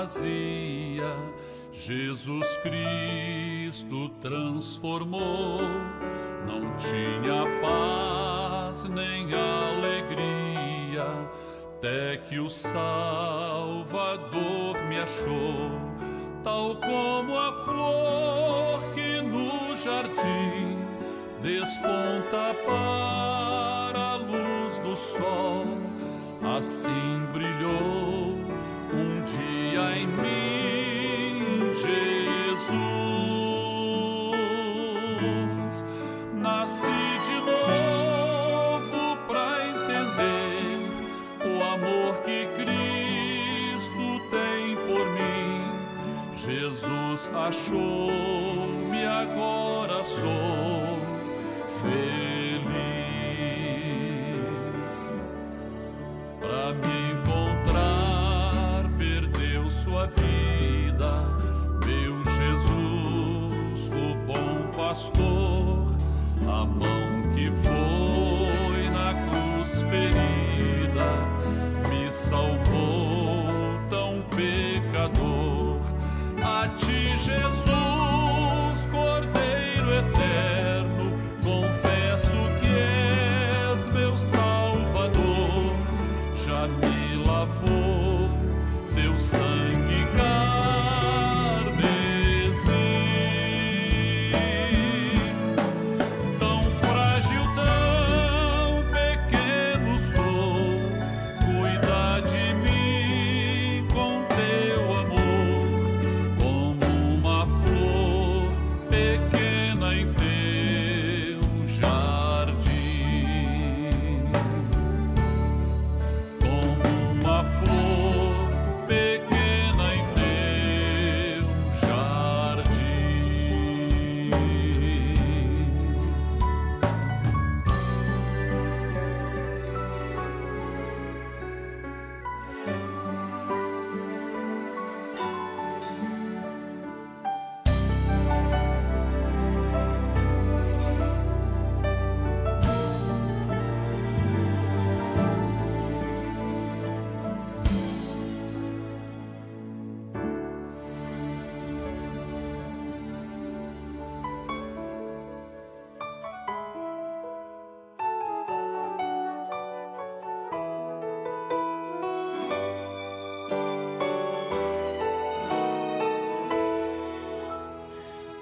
vazia, Jesus Cristo transformou. Não tinha paz nem alegria, até que o Salvador me achou. Tal como a flor que no jardim desponta para a luz do sol, assim brilhou um dia em mim Jesus. Nasci de novo para entender o amor que Cristo tem por mim. Jesus achou-me, agora sou feliz. Para me encontrar, perdeu sua vida, meu Jesus, o bom pastor, a mão que foi na cruz ferida, me salvou tão pecador. A ti, Jesus, Cordeiro eterno, confesso que és meu Salvador. Já me lavou teu sangue carmesim. Tão frágil, tão pequeno sou, cuida de mim com teu amor, como uma flor pequena em teu jardim. Como uma flor pequena em teu jardim.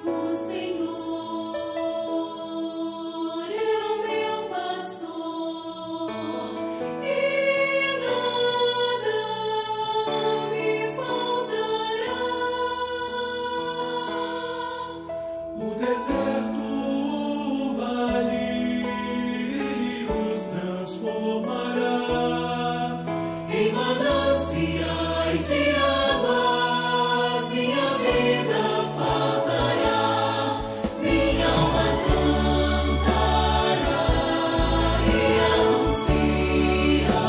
O Senhor é o meu pastor e nada me faltará. O deserto, o vale, Ele os transformará Em mananciais de águas minha vida faltará. Minha alma cantará e anunciará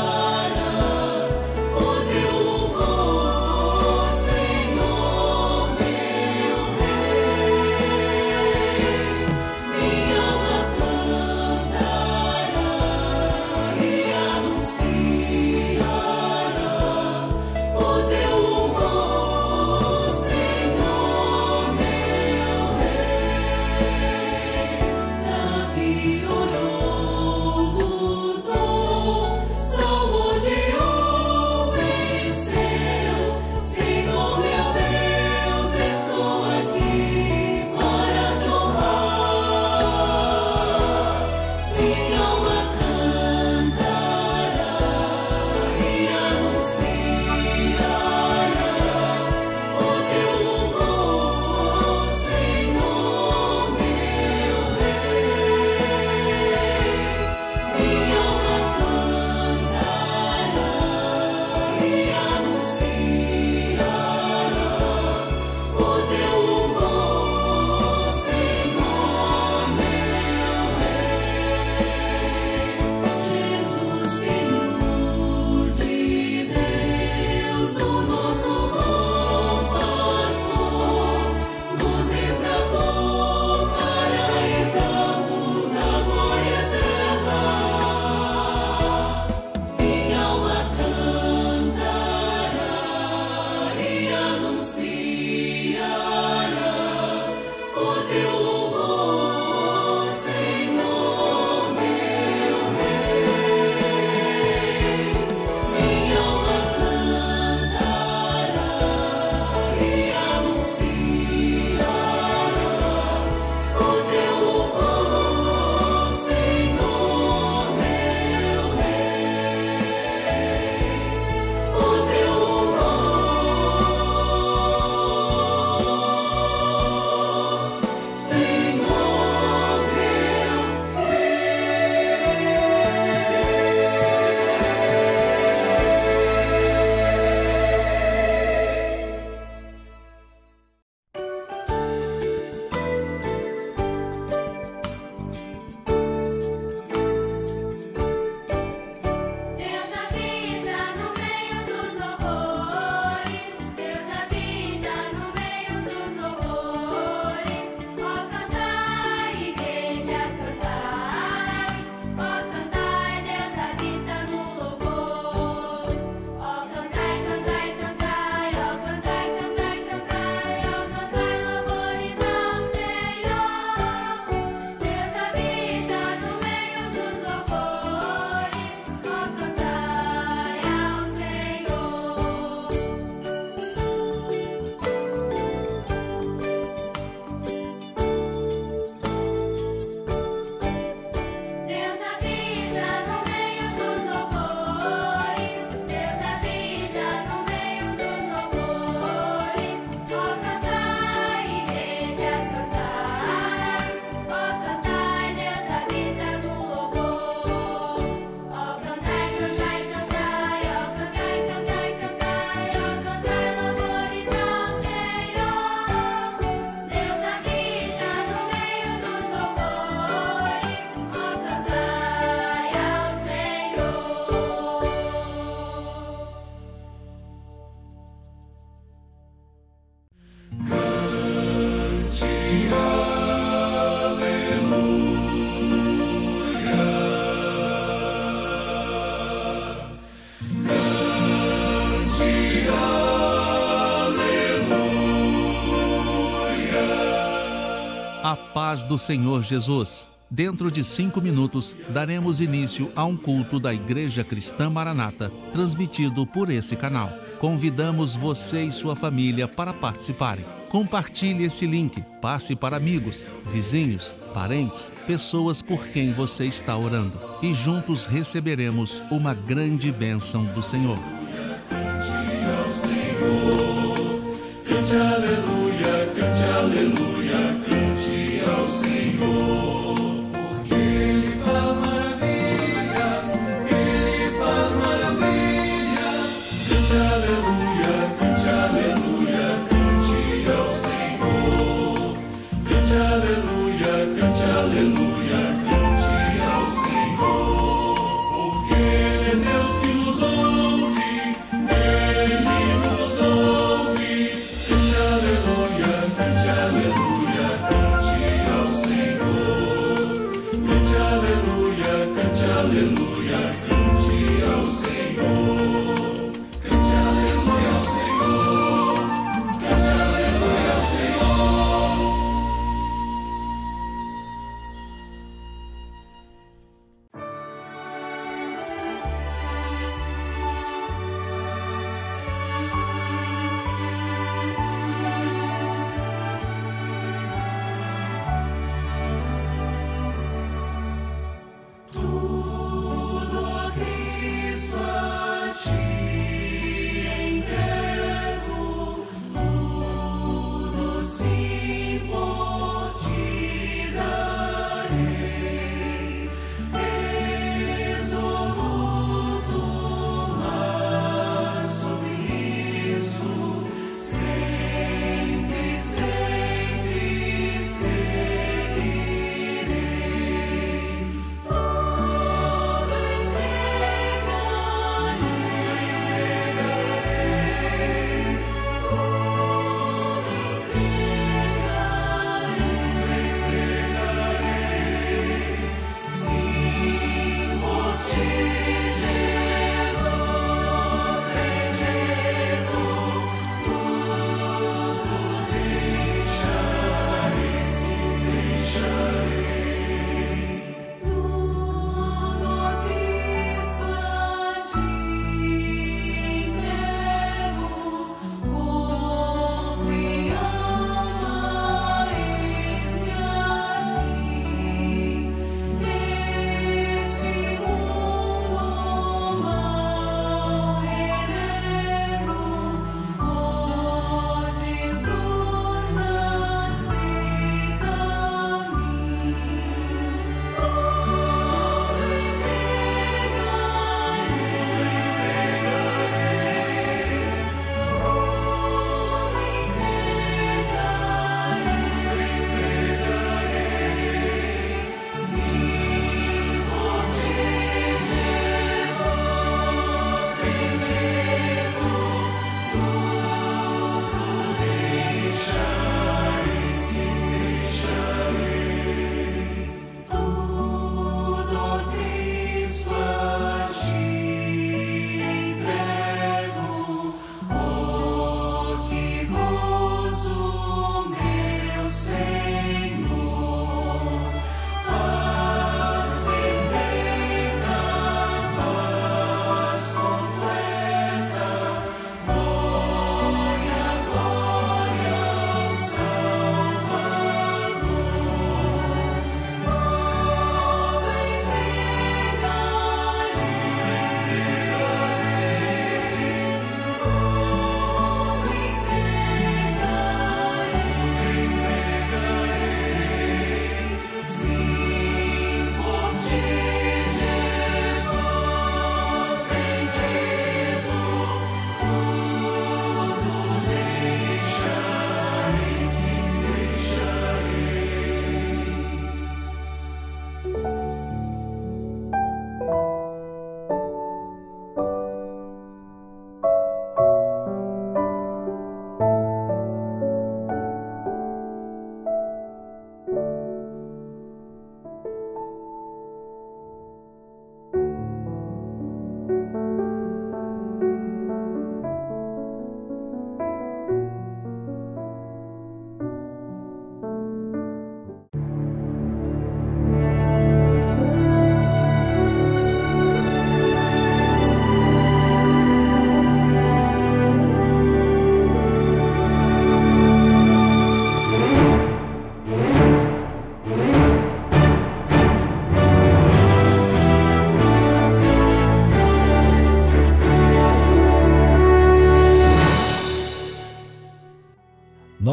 o teu louvor, Senhor meu Rei. A paz do Senhor Jesus. Dentro de 5 minutos, daremos início a um culto da Igreja Cristã Maranata, transmitido por esse canal. Convidamos você e sua família para participarem. Compartilhe esse link, passe para amigos, vizinhos, parentes, pessoas por quem você está orando. E juntos receberemos uma grande bênção do Senhor. Cante ao Senhor, cante aleluia, cante aleluia, cante ao Senhor. Porque Ele faz maravilhas, Ele faz maravilhas. Cante aleluia, cante aleluia, cante ao Senhor. Cante aleluia, cante aleluia, cante ao Senhor. Porque Ele é Deus que nos ouve, Ele nos ouve. Cante aleluia, cante aleluia, cante ao Senhor. Cante aleluia, cante aleluia, cante ao Senhor. Cante aleluia ao Senhor. Cante aleluia ao Senhor.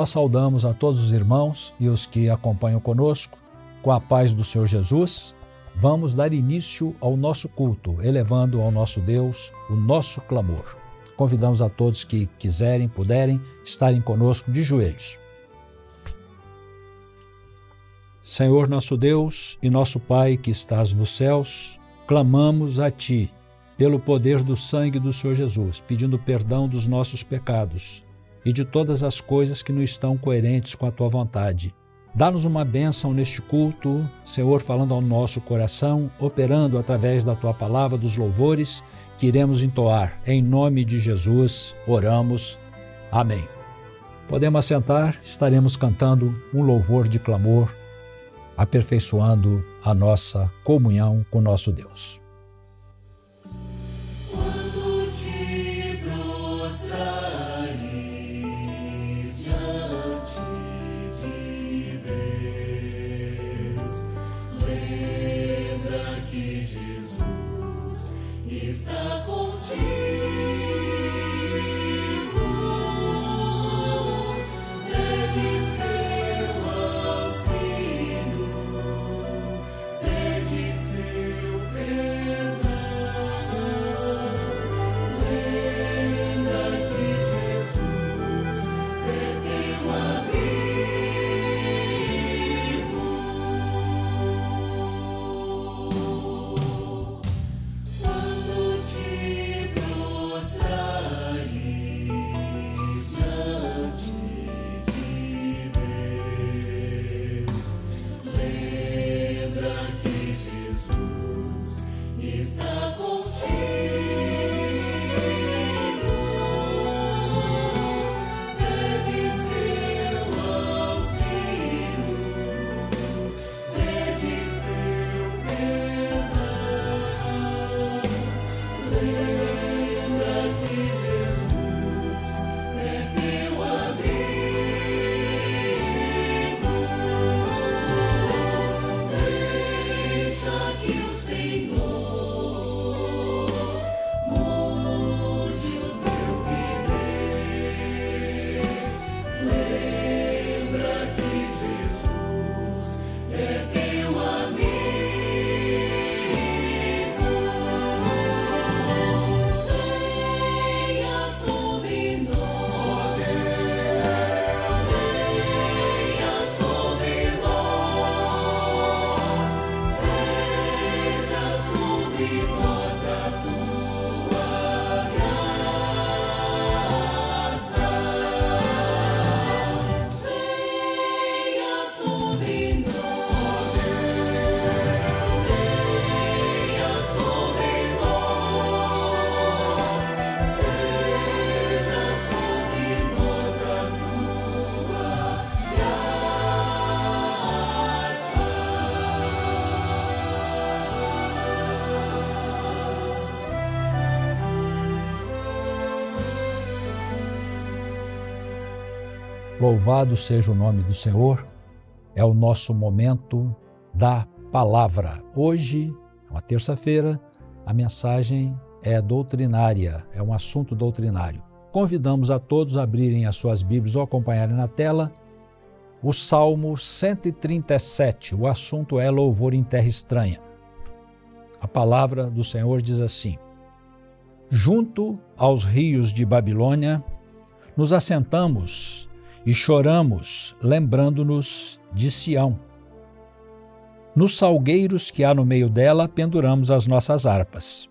Nós saudamos a todos os irmãos e os que acompanham conosco, com a paz do Senhor Jesus. Vamos dar início ao nosso culto, elevando ao nosso Deus o nosso clamor. Convidamos a todos que quiserem, puderem, estarem conosco de joelhos. Senhor nosso Deus e nosso Pai que estás nos céus, clamamos a Ti, pelo poder do sangue do Senhor Jesus, pedindo perdão dos nossos pecados e de todas as coisas que não estão coerentes com a Tua vontade. Dá-nos uma bênção neste culto, Senhor, falando ao nosso coração, operando através da Tua palavra, dos louvores que iremos entoar. Em nome de Jesus, oramos. Amém. Podemos assentar, estaremos cantando um louvor de clamor, aperfeiçoando a nossa comunhão com nosso Deus. Quando te prostrares diante de Deus, lembra que Jesus está contigo. Pede seu auxílio, pede seu perdão. Lembra que Jesus é teu amigo. Quando te prostrares diante de Deus, lembra que Jesus está contigo. Pede seu auxílio, pede seu perdão. Lembra que Jesus é teu abrigo. Deixa que o Senhor mude o teu viver. Lembra que Jesus é teu amigo. Venha sobre nós, venha sobre nós, seja sobre nós a tua graça. Venha sobre nós, venha sobre nós, seja sobre nós a tua Louvado seja o nome do Senhor, é o nosso momento da palavra. Hoje, uma terça-feira, a mensagem é doutrinária, é um assunto doutrinário. Convidamos a todos a abrirem as suas Bíblias ou acompanharem na tela o Salmo 137, o assunto é louvor em terra estranha. A palavra do Senhor diz assim: junto aos rios de Babilônia, nos assentamos e choramos, lembrando-nos de Sião. Nos salgueiros que há no meio dela, penduramos as nossas harpas.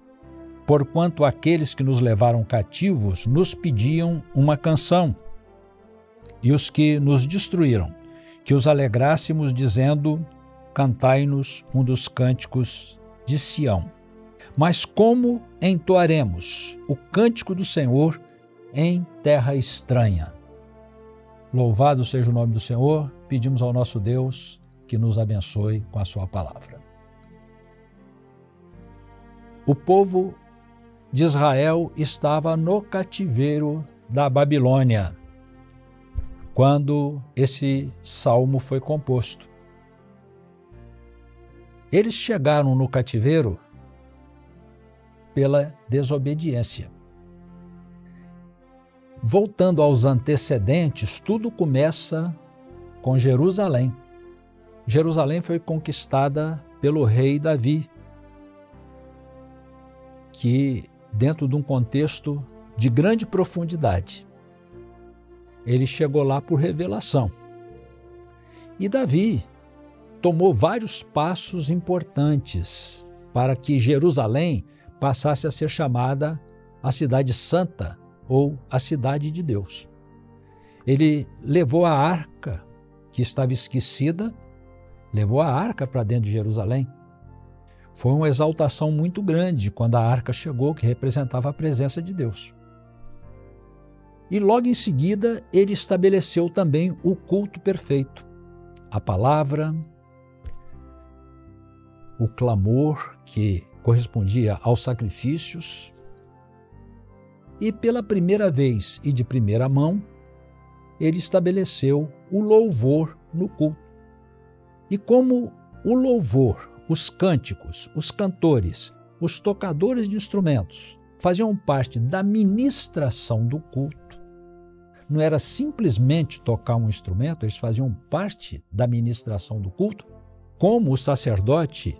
Porquanto aqueles que nos levaram cativos nos pediam uma canção, e os que nos destruíram, que os alegrássemos, dizendo: cantai-nos um dos cânticos de Sião. Mas como entoaremos o cântico do Senhor em terra estranha? Louvado seja o nome do Senhor, pedimos ao nosso Deus que nos abençoe com a sua palavra. O povo de Israel estava no cativeiro da Babilônia quando esse salmo foi composto. Eles chegaram no cativeiro pela desobediência. voltando aos antecedentes, tudo começa com Jerusalém. Jerusalém foi conquistada pelo rei Davi, que, dentro de um contexto de grande profundidade, ele chegou lá por revelação. E Davi tomou vários passos importantes para que Jerusalém passasse a ser chamada a Cidade Santa ou a Cidade de Deus. Ele levou a arca, que estava esquecida, levou a arca para dentro de Jerusalém. Foi uma exaltação muito grande quando a arca chegou, que representava a presença de Deus. E logo em seguida, ele estabeleceu também o culto perfeito. A palavra, o clamor que correspondia aos sacrifícios. E pela primeira vez e de primeira mão, ele estabeleceu o louvor no culto. E como o louvor, os cânticos, os cantores, os tocadores de instrumentos faziam parte da ministração do culto, não era simplesmente tocar um instrumento, eles faziam parte da ministração do culto. Como o sacerdote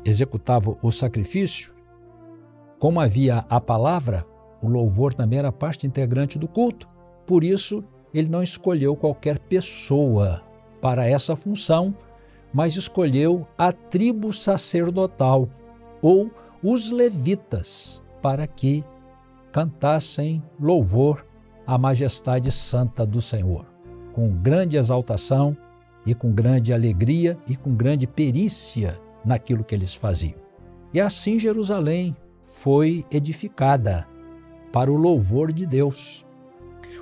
executava o sacrifício, como havia a palavra, o louvor também era parte integrante do culto. Por isso, ele não escolheu qualquer pessoa para essa função, mas escolheu a tribo sacerdotal ou os levitas para que cantassem louvor à majestade santa do Senhor, com grande exaltação e com grande alegria e com grande perícia naquilo que eles faziam. E assim Jerusalém foi edificada para o louvor de Deus.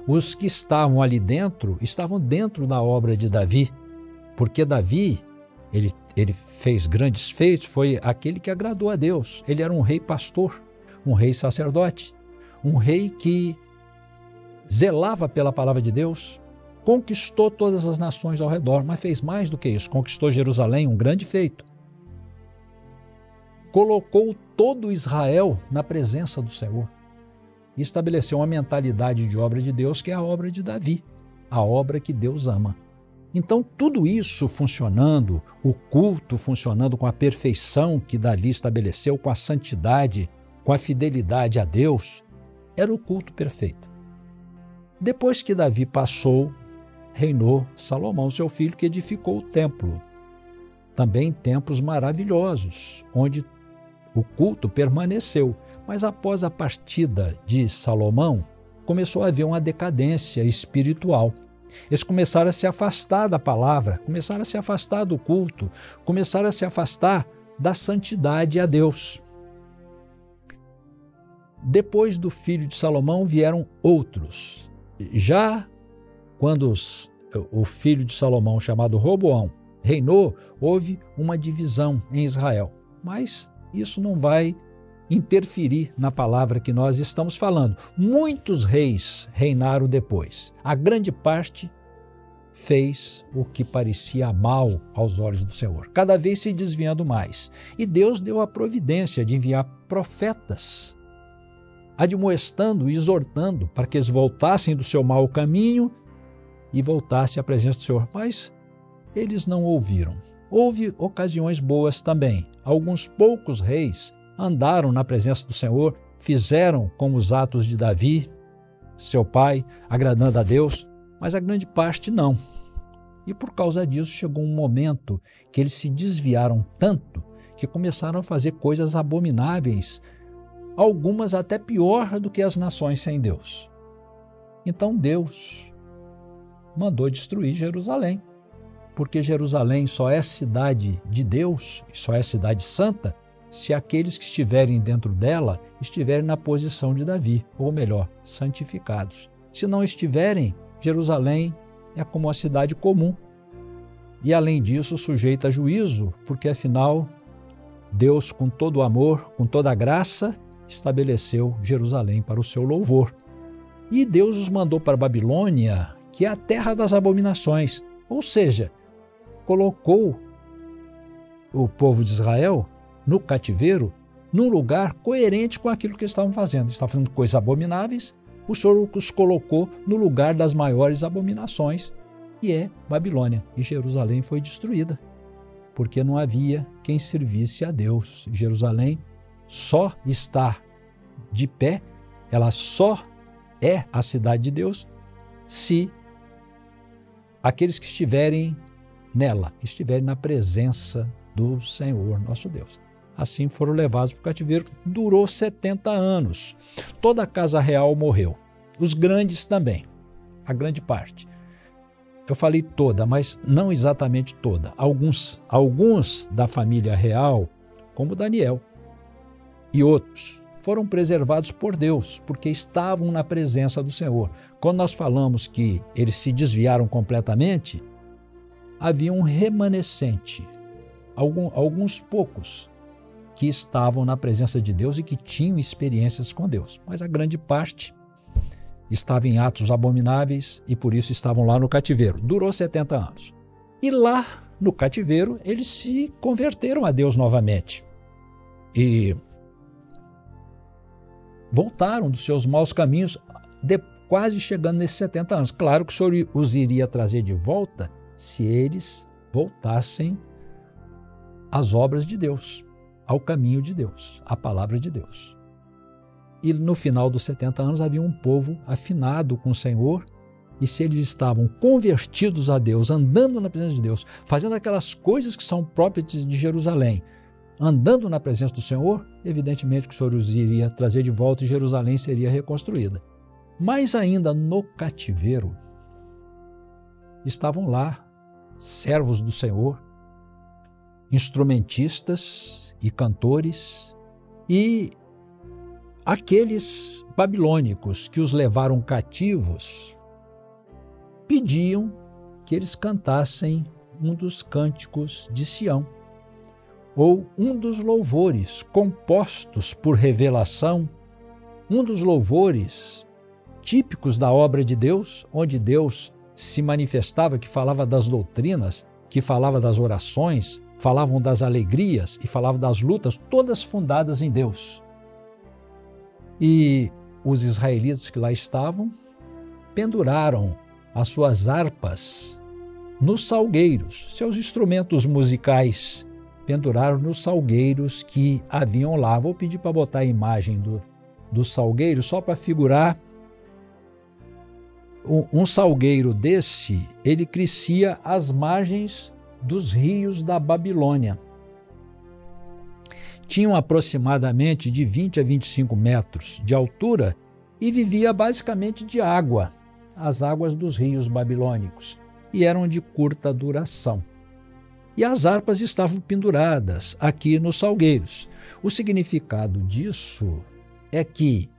Os que estavam ali dentro, estavam dentro da obra de Davi, porque Davi, ele fez grandes feitos, foi aquele que agradou a Deus. Ele era um rei pastor, um rei sacerdote, um rei que zelava pela palavra de Deus, conquistou todas as nações ao redor, mas fez mais do que isso, conquistou Jerusalém, um grande feito. Colocou todo Israel na presença do Senhor e estabeleceu uma mentalidade de obra de Deus, que é a obra de Davi, a obra que Deus ama. Então, tudo isso funcionando, o culto funcionando com a perfeição que Davi estabeleceu, com a santidade, com a fidelidade a Deus, era o culto perfeito. Depois que Davi passou, reinou Salomão, seu filho, que edificou o templo. Também templos maravilhosos, onde o culto permaneceu. Mas após a partida de Salomão, começou a haver uma decadência espiritual. Eles começaram a se afastar da palavra, começaram a se afastar do culto, começaram a se afastar da santidade a Deus. Depois do filho de Salomão vieram outros. Já quando o filho de Salomão, chamado Roboão, reinou, houve uma divisão em Israel. Mas isso não vai interferir na palavra que nós estamos falando. Muitos reis reinaram depois. A grande parte fez o que parecia mal aos olhos do Senhor, cada vez se desviando mais. E Deus deu a providência de enviar profetas, admoestando e exortando para que eles voltassem do seu mau caminho e voltassem à presença do Senhor. Mas eles não ouviram. Houve ocasiões boas também. Alguns poucos reis andaram na presença do Senhor, fizeram como os atos de Davi, seu pai, agradando a Deus, mas a grande parte não. E por causa disso chegou um momento que eles se desviaram tanto que começaram a fazer coisas abomináveis, algumas até pior do que as nações sem Deus. Então Deus mandou destruir Jerusalém, porque Jerusalém só é cidade de Deus, só é cidade santa, se aqueles que estiverem dentro dela estiverem na posição de Davi, ou melhor, santificados. Se não estiverem, Jerusalém é como uma cidade comum. E além disso, sujeita a juízo, porque afinal, Deus, com todo o amor, com toda a graça, estabeleceu Jerusalém para o seu louvor. E Deus os mandou para a Babilônia, que é a terra das abominações, ou seja, colocou o povo de Israel no cativeiro, num lugar coerente com aquilo que eles estavam fazendo. Eles estavam fazendo coisas abomináveis, o Senhor os colocou no lugar das maiores abominações, que é Babilônia. E Jerusalém foi destruída, porque não havia quem servisse a Deus. Jerusalém só está de pé, ela só é a cidade de Deus, se aqueles que estiverem nela, estiverem na presença do Senhor nosso Deus. Assim foram levados para o cativeiro, durou 70 anos. Toda a casa real morreu, os grandes também, a grande parte. Eu falei toda, mas não exatamente toda. Alguns da família real, como Daniel e outros, foram preservados por Deus, porque estavam na presença do Senhor. Quando nós falamos que eles se desviaram completamente, havia um remanescente, alguns poucos, que estavam na presença de Deus e que tinham experiências com Deus. Mas a grande parte estava em atos abomináveis e por isso estavam lá no cativeiro. Durou 70 anos. E lá no cativeiro eles se converteram a Deus novamente e voltaram dos seus maus caminhos, quase chegando nesses 70 anos. Claro que o Senhor os iria trazer de volta se eles voltassem às obras de Deus, ao caminho de Deus, à palavra de Deus. E no final dos 70 anos havia um povo afinado com o Senhor, e se eles estavam convertidos a Deus, andando na presença de Deus, fazendo aquelas coisas que são próprias de Jerusalém, andando na presença do Senhor, evidentemente que o Senhor os iria trazer de volta e Jerusalém seria reconstruída. Mas ainda no cativeiro, estavam lá servos do Senhor, instrumentistas e cantores, e aqueles babilônicos que os levaram cativos pediam que eles cantassem um dos cânticos de Sião, ou um dos louvores compostos por revelação, um dos louvores típicos da obra de Deus, onde Deus se manifestava, que falava das doutrinas, que falava das orações, falavam das alegrias e falavam das lutas, todas fundadas em Deus. E os israelitas que lá estavam penduraram as suas harpas nos salgueiros, seus instrumentos musicais penduraram nos salgueiros que haviam lá. Vou pedir para botar a imagem do salgueiro, só para figurar. Um salgueiro desse, ele crescia às margens dos rios da Babilônia. Tinham aproximadamente de 20 a 25 metros de altura e vivia basicamente de água, as águas dos rios babilônicos, e eram de curta duração. E as harpas estavam penduradas aqui nos salgueiros. O significado disso é que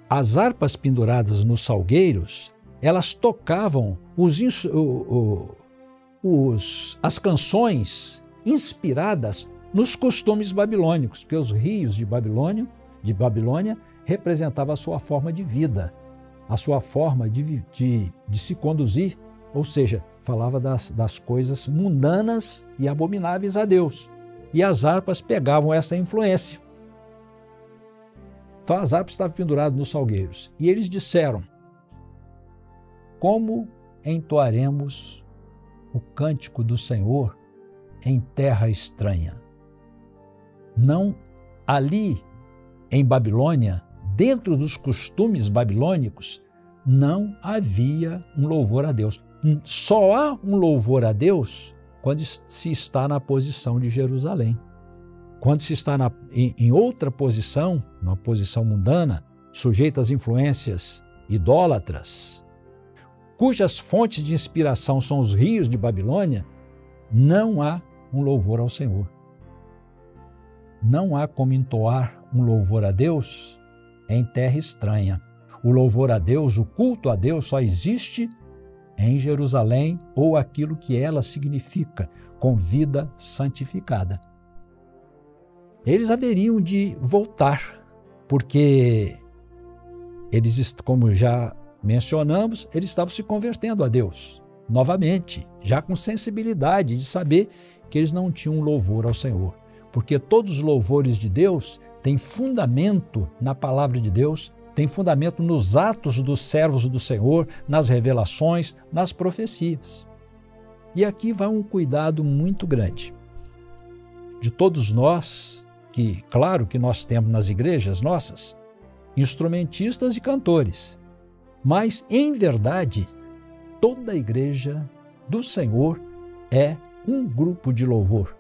as harpas penduradas nos salgueiros, elas tocavam as canções inspiradas nos costumes babilônicos, porque os rios de Babilônia representavam a sua forma de vida, a sua forma de se conduzir, ou seja, falava das coisas mundanas e abomináveis a Deus. E as harpas pegavam essa influência. Então as harpas estavam penduradas nos salgueiros. E eles disseram: como entoaremos o cântico do Senhor em terra estranha? Não ali em Babilônia, dentro dos costumes babilônicos, não havia um louvor a Deus. Só há um louvor a Deus quando se está na posição de Jerusalém. Quando se está em outra posição, numa posição mundana, sujeita às influências idólatras, cujas fontes de inspiração são os rios de Babilônia, não há um louvor ao Senhor. Não há como entoar um louvor a Deus em terra estranha. O louvor a Deus, o culto a Deus só existe em Jerusalém, ou aquilo que ela significa, com vida santificada. Eles haveriam de voltar, porque eles, como já mencionamos, eles estavam se convertendo a Deus novamente, já com sensibilidade de saber que eles não tinham louvor ao Senhor, porque todos os louvores de Deus têm fundamento na palavra de Deus, tem fundamento nos atos dos servos do Senhor, nas revelações, nas profecias. E aqui vai um cuidado muito grande de todos nós, que, claro que nós temos nas igrejas nossas, instrumentistas e cantores, mas, em verdade, toda a igreja do Senhor é um grupo de louvor.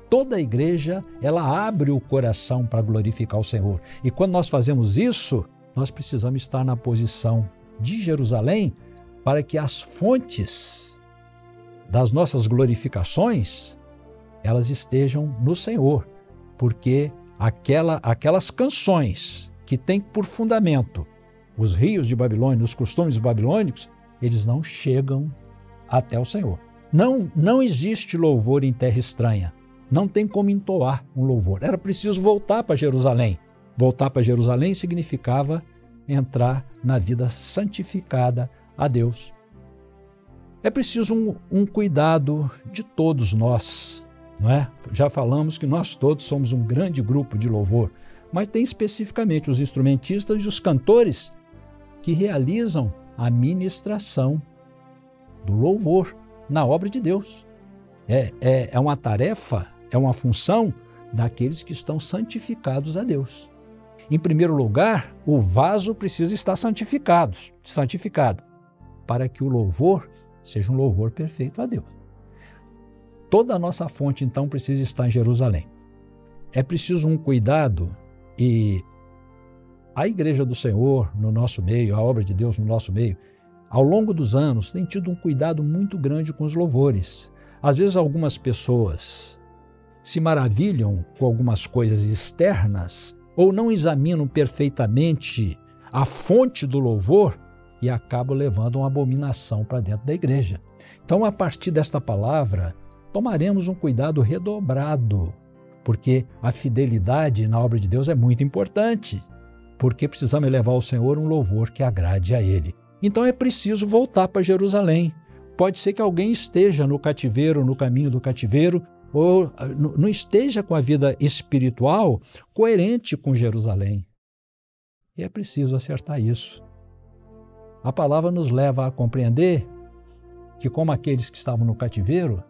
Toda a igreja, ela abre o coração para glorificar o Senhor. E quando nós fazemos isso, nós precisamos estar na posição de Jerusalém para que as fontes das nossas glorificações, elas estejam no Senhor, porque aquelas canções que têm por fundamento os rios de Babilônia, os costumes babilônicos, eles não chegam até o Senhor. Não existe louvor em terra estranha. Não tem como entoar um louvor. Era preciso voltar para Jerusalém. Voltar para Jerusalém significava entrar na vida santificada a Deus. É preciso um cuidado de todos nós, não é? Já falamos que nós todos somos um grande grupo de louvor, mas tem especificamente os instrumentistas e os cantores que realizam a ministração do louvor na obra de Deus. É uma tarefa, é uma função daqueles que estão santificados a Deus. Em primeiro lugar, o vaso precisa estar santificado, para que o louvor seja um louvor perfeito a Deus. Toda a nossa fonte, então, precisa estar em Jerusalém. É preciso um cuidado, e a Igreja do Senhor no nosso meio, a obra de Deus no nosso meio, ao longo dos anos, tem tido um cuidado muito grande com os louvores. Às vezes, algumas pessoas se maravilham com algumas coisas externas ou não examinam perfeitamente a fonte do louvor e acabam levando uma abominação para dentro da igreja. Então, a partir desta palavra, tomaremos um cuidado redobrado, porque a fidelidade na obra de Deus é muito importante, porque precisamos elevar ao Senhor um louvor que agrade a Ele. Então, é preciso voltar para Jerusalém. Pode ser que alguém esteja no cativeiro, no caminho do cativeiro, ou não esteja com a vida espiritual coerente com Jerusalém. E é preciso acertar isso. A palavra nos leva a compreender que, como aqueles que estavam no cativeiro,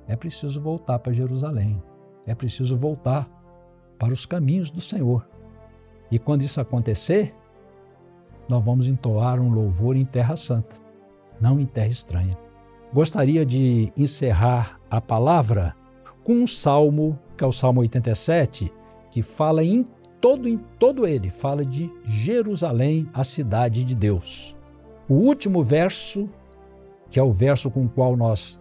é preciso voltar para Jerusalém. É preciso voltar para os caminhos do Senhor. E quando isso acontecer, nós vamos entoar um louvor em terra santa, não em terra estranha. Gostaria de encerrar a palavra com um salmo, que é o Salmo 87, que fala em todo ele, fala de Jerusalém, a cidade de Deus. O último verso, que é o verso com o qual nós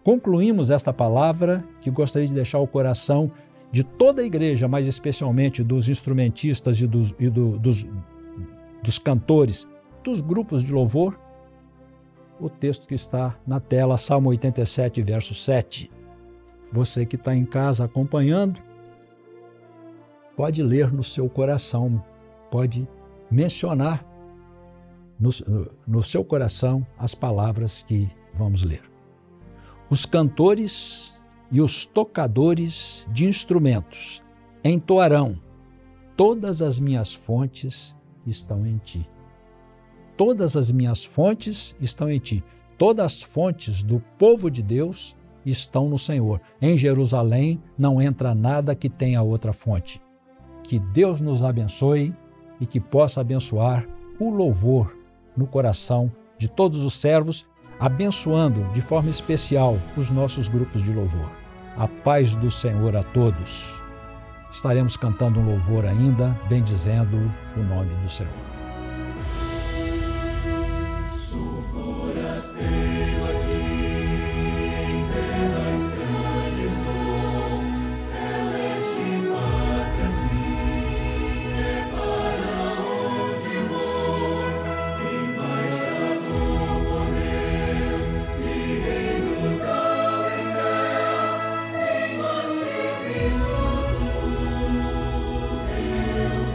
concluímos esta palavra, que gostaria de deixar o coração de toda a igreja, mas especialmente dos instrumentistas e dos cantores, dos grupos de louvor, o texto que está na tela, Salmo 87, verso 7. Você que está em casa acompanhando, pode ler no seu coração, pode mencionar no seu coração as palavras que vamos ler. Os cantores e os tocadores de instrumentos entoarão: todas as minhas fontes estão em ti. Todas as minhas fontes estão em ti. Todas as fontes do povo de Deus estão no Senhor. Em Jerusalém não entra nada que tenha outra fonte. Que Deus nos abençoe e que possa abençoar o louvor no coração de todos os servos, abençoando de forma especial os nossos grupos de louvor. A paz do Senhor a todos. Estaremos cantando um louvor ainda, bendizendo o nome do Senhor. Sou forasteiro aqui, em terra estranha estou, celeste pátria sim, é para onde vou, embaixador por Deus, de reinos grandes céus, em mais serviço do teu reino.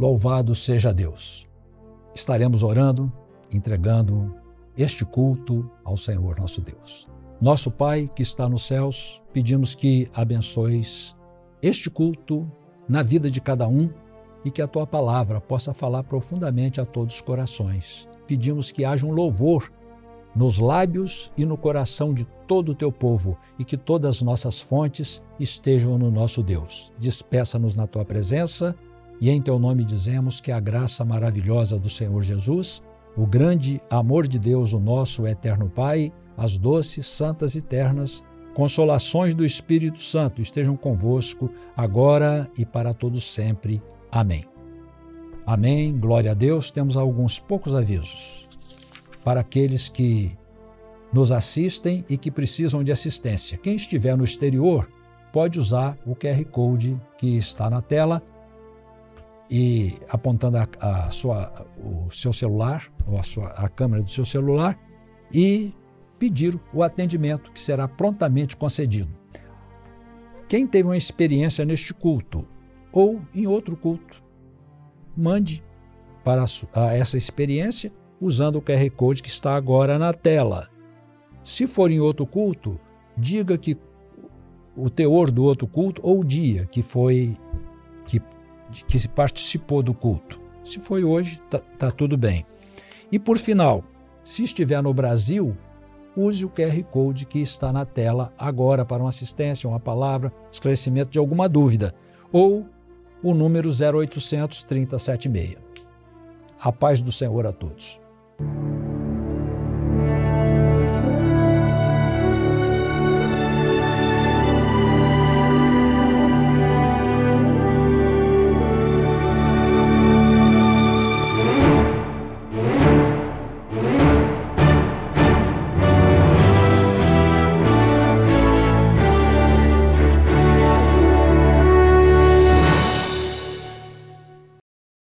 Louvado seja Deus. Estaremos orando, entregando este culto ao Senhor nosso Deus. Nosso Pai que está nos céus, pedimos que abençoes este culto na vida de cada um e que a Tua palavra possa falar profundamente a todos os corações. Pedimos que haja um louvor nos lábios e no coração de todo o Teu povo e que todas as nossas fontes estejam no nosso Deus. Despeça-nos na Tua presença e em Teu nome dizemos que a graça maravilhosa do Senhor Jesus, o grande amor de Deus, o nosso eterno Pai, as doces, santas e ternas consolações do Espírito Santo estejam convosco agora e para todos sempre. Amém. Amém. Glória a Deus. Temos alguns poucos avisos para aqueles que nos assistem e que precisam de assistência. Quem estiver no exterior pode usar o QR Code que está na tela e apontando o seu celular ou a câmera do seu celular e pedir o atendimento que será prontamente concedido. Quem teve uma experiência neste culto ou em outro culto, mande para essa experiência usando o QR Code que está agora na tela. Se for em outro culto, diga que o teor do outro culto ou o dia que se participou do culto. Se foi hoje, tá tudo bem. E por final, se estiver no Brasil, use o QR Code que está na tela agora para uma assistência, uma palavra, esclarecimento de alguma dúvida, ou o número 0800 3076. A paz do Senhor a todos.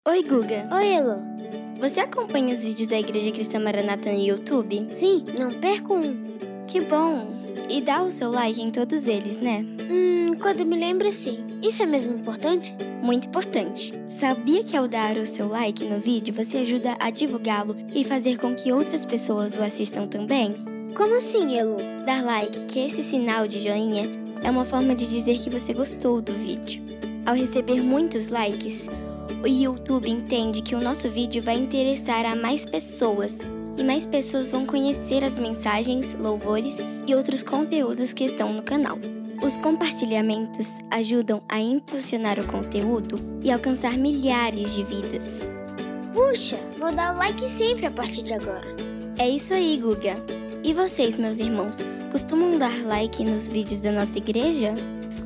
Oi, Guga. Oi, Elo. Você acompanha os vídeos da Igreja Cristã Maranata no YouTube? Sim, não perco um. Que bom! E dá o seu like em todos eles, né? Quando me lembro, sim. Isso é mesmo importante? Muito importante. Sabia que ao dar o seu like no vídeo, você ajuda a divulgá-lo e fazer com que outras pessoas o assistam também? Como assim, Elo? Dar like, que é esse sinal de joinha, é uma forma de dizer que você gostou do vídeo. Ao receber muitos likes, o YouTube entende que o nosso vídeo vai interessar a mais pessoas e mais pessoas vão conhecer as mensagens, louvores e outros conteúdos que estão no canal. Os compartilhamentos ajudam a impulsionar o conteúdo e alcançar milhares de vidas. Puxa, vou dar o like sempre a partir de agora. É isso aí, Guga. E vocês, meus irmãos, costumam dar like nos vídeos da nossa igreja?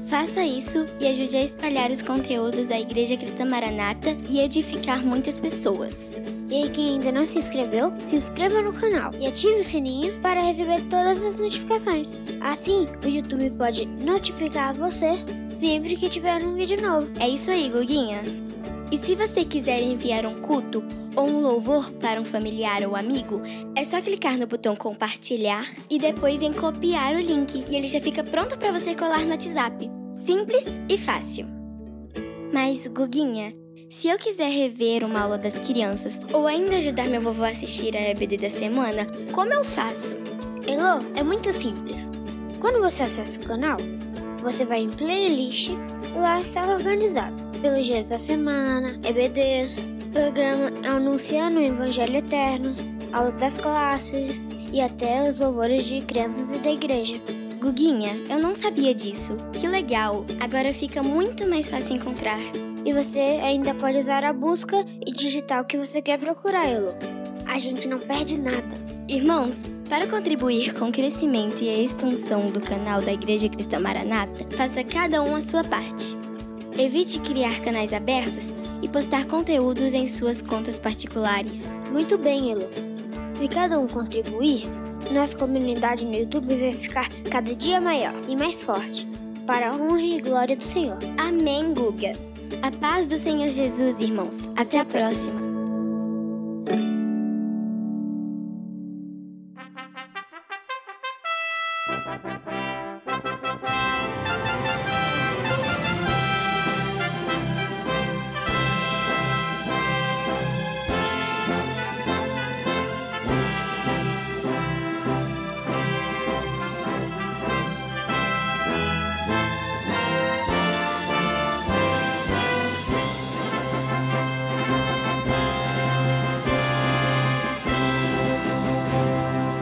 Faça isso e ajude a espalhar os conteúdos da Igreja Cristã Maranata e edificar muitas pessoas. E aí, quem ainda não se inscreveu, se inscreva no canal e ative o sininho para receber todas as notificações. Assim, o YouTube pode notificar você sempre que tiver um vídeo novo. É isso aí, Guguinha. E se você quiser enviar um culto ou um louvor para um familiar ou amigo, é só clicar no botão compartilhar e depois em copiar o link e ele já fica pronto para você colar no WhatsApp. Simples e fácil. Mas, Guguinha, se eu quiser rever uma aula das crianças ou ainda ajudar meu vovô a assistir a EBD da semana, como eu faço? Elo, é muito simples. Quando você acessa o canal, você vai em playlist e lá está organizado pelos dias da semana, EBDs, programa anunciando o Evangelho Eterno, aula das classes e até os louvores de crianças e da igreja. Guguinha, eu não sabia disso. Que legal! Agora fica muito mais fácil encontrar. E você ainda pode usar a busca e digitar o que você quer procurar, Elo. A gente não perde nada. Irmãos, para contribuir com o crescimento e a expansão do canal da Igreja Cristã Maranata, faça cada um a sua parte. Evite criar canais abertos e postar conteúdos em suas contas particulares. Muito bem, Elo. Se cada um contribuir, nossa comunidade no YouTube vai ficar cada dia maior e mais forte, para a honra e glória do Senhor. Amém, Guga! A paz do Senhor Jesus, irmãos. Até a próxima!